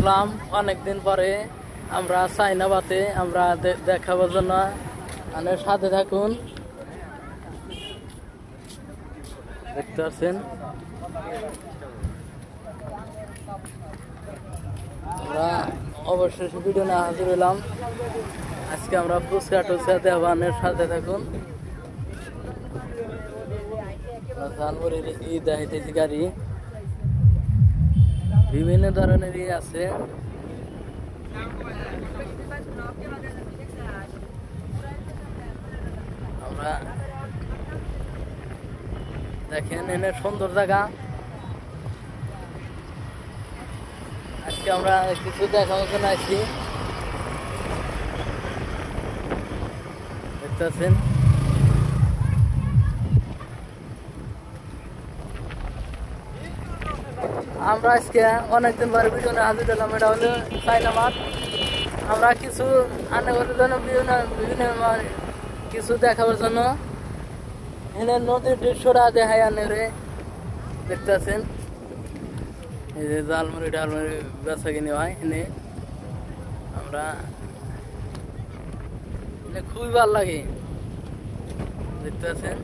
আসলাম অনেকদিন পরে আমরা চাইনাবাতে আমরা দেখাবার জন্য আমাদের সাথে থাকুন। দেখতে পাচ্ছেন আমরা অবশ্যই ভিডিও নিয়ে হাজির হলাম। আজকে আমরা ফুচকা টুচকা দেওয়ানের সাথে থাকুন। ঝালমুড়ির দেখাইতেছি গাড়ি বিভিন্ন ধরনেরই আছে। আমরা দেখেন এনে সুন্দর জায়গা। আজকে আমরা কিছু দেখার জন্য আসছি, দেখতে পাচ্ছেন। আমরা আজকে অনেকদিন পরে ভিডিও হাজির হলাম। এটা হলো চাইনাবাদ। আমরা কিছু আনার জন্য বিভিন্ন কিছু দেখাবার জন্য এনে নদীর দৃশ্যটা দেখায় আনে দেখতে পাচ্ছেন। এই যে জালমুড়ি ডালমুড়ি বেচা কিনে হয় এনে। আমরা এনে খুবই ভালো লাগে, দেখতে পাচ্ছেন।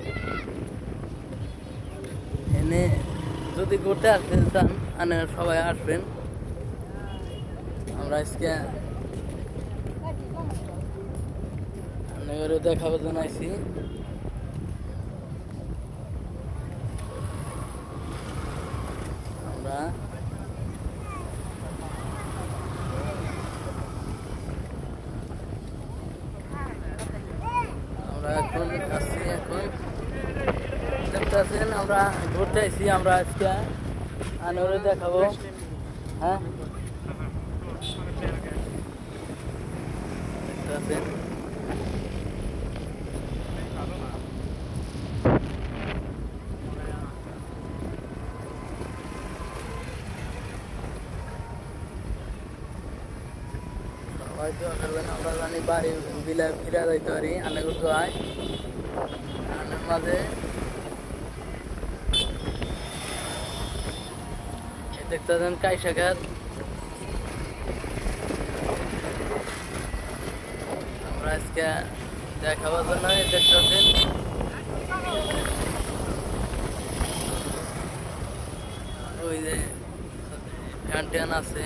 এনে যদি ঘুরতে আসতে চান আনে সবাই আসবেন। আমরা আজকে দেখাবার জন্য আইছি। আমরা এখন আসছি, এখন দেখতে পাচ্ছেন আমরা ঘুরতে আসছি। আমরা আজকে আনে দেখাবো। হ্যাঁ, দেখতে পাচ্ছেন। আমরা জানি বাড়ি বিলে ফিরা যাইতে পারি আনে করতে হয়। আনের মাঝে দেখতে পাচ্ছেন কাইসা খাত। আমরা আজকে দেখাবার জন্য দেখতে পাচ্ছেন ওই যে ফ্যান ট্যান আছে।